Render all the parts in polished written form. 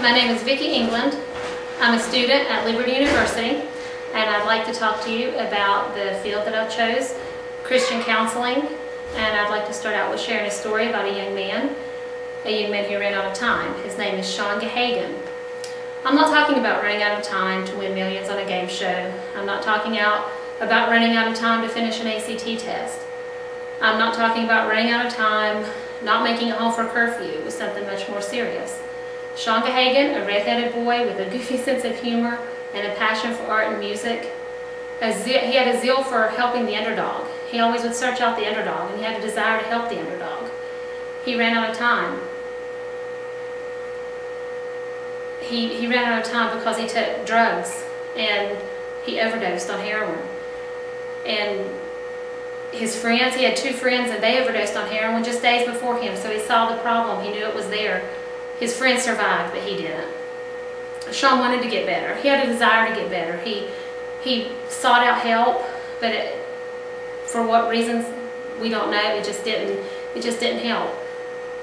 My name is Vicki England. I'm a student at Liberty University, and I'd like to talk to you about the field that I've chose, Christian counseling. And I'd like to start out with sharing a story about a young man who ran out of time. His name is Sean Gahagan. I'm not talking about running out of time to win millions on a game show. I'm not talking about running out of time to finish an ACT test. I'm not talking about running out of time, not making it home for curfew. It was something much more serious. Sean Gahagan, a red-headed boy with a goofy sense of humor and a passion for art and music. He had a zeal for helping the underdog. He always would search out the underdog, and he had a desire to help the underdog. He ran out of time. He ran out of time because he took drugs, and he overdosed on heroin. And his friends, he had two friends, and they overdosed on heroin just days before him, so he saw the problem. He knew it was there. His friends survived, but he didn't. Sean wanted to get better. He had a desire to get better. He sought out help, but for what reasons we don't know. It just didn't help.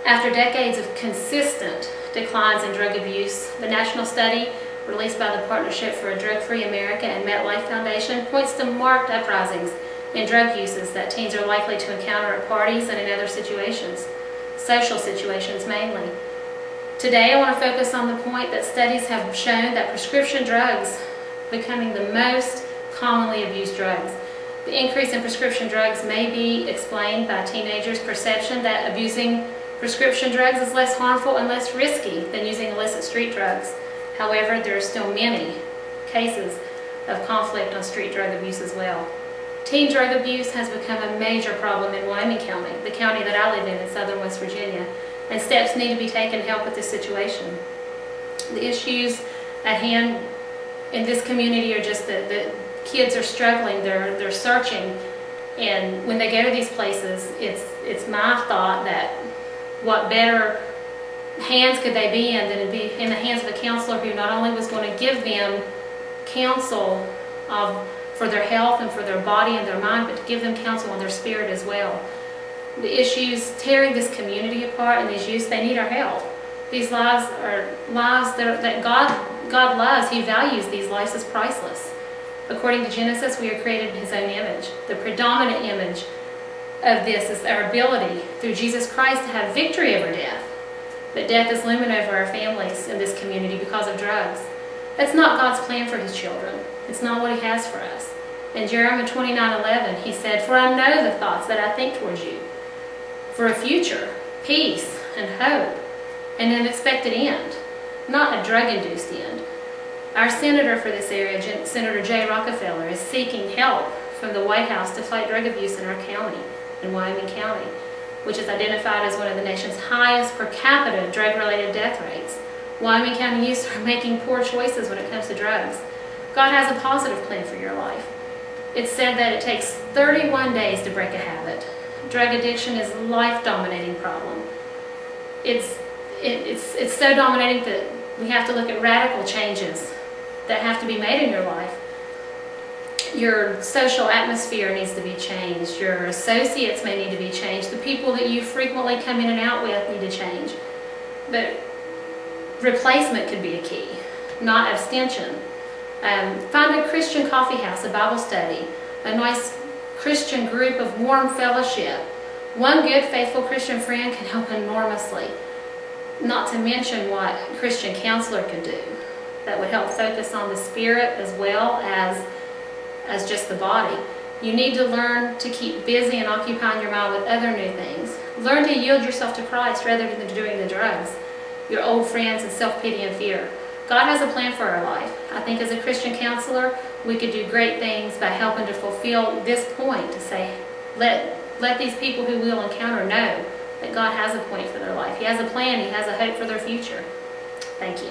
After decades of consistent declines in drug abuse, the national study released by the Partnership for a Drug-Free America and MetLife Foundation points to marked uprisings in drug uses that teens are likely to encounter at parties and in other situations, social situations mainly. Today I want to focus on the point that studies have shown that prescription drugs becoming the most commonly abused drugs. The increase in prescription drugs may be explained by teenagers' perception that abusing prescription drugs is less harmful and less risky than using illicit street drugs. However, there are still many cases of conflict on street drug abuse as well. Teen drug abuse has become a major problem in Wyoming County, the county that I live in southern West Virginia, and steps need to be taken to help with this situation. The issues at hand in this community are just that the kids are struggling, they're searching, and when they go to these places, it's my thought that what better hands could they be in than to be in the hands of a counselor who not only was going to give them counsel for their health and for their body and their mind, but to give them counsel on their spirit as well. The issues tearing this community apart and these youths, they need our help. These lives are lives that God loves. He values these lives as priceless. According to Genesis, we are created in His own image. The predominant image of this is our ability through Jesus Christ to have victory over death. But death is looming over our families in this community because of drugs. That's not God's plan for His children. It's not what He has for us. In Jeremiah 29:11, He said, "For I know the thoughts that I think towards you, for a future, peace, and hope, and an expected end, not a drug-induced end." Our senator for this area, Senator Jay Rockefeller, is seeking help from the White House to fight drug abuse in our county, in Wyoming County, which is identified as one of the nation's highest per capita drug-related death rates. Wyoming County youths are making poor choices when it comes to drugs. God has a positive plan for your life. It's said that it takes 31 days to break a habit. Drug addiction is a life-dominating problem. It's so dominating that we have to look at radical changes that have to be made in your life. Your social atmosphere needs to be changed. Your associates may need to be changed. The people that you frequently come in and out with need to change. But replacement could be a key, not abstention. Find a Christian coffee house, a Bible study, a nice Christian group of warm fellowship. One good, faithful Christian friend can help enormously. Not to mention what a Christian counselor could do that would help focus on the spirit as well as just the body. You need to learn to keep busy and occupying your mind with other new things. Learn to yield yourself to Christ rather than doing the drugs, your old friends, and self-pity and fear. God has a plan for our life. I think as a Christian counselor, we could do great things by helping to fulfill this point, to say, let these people who we'll encounter know that God has a point for their life. He has a plan. He has a hope for their future. Thank you.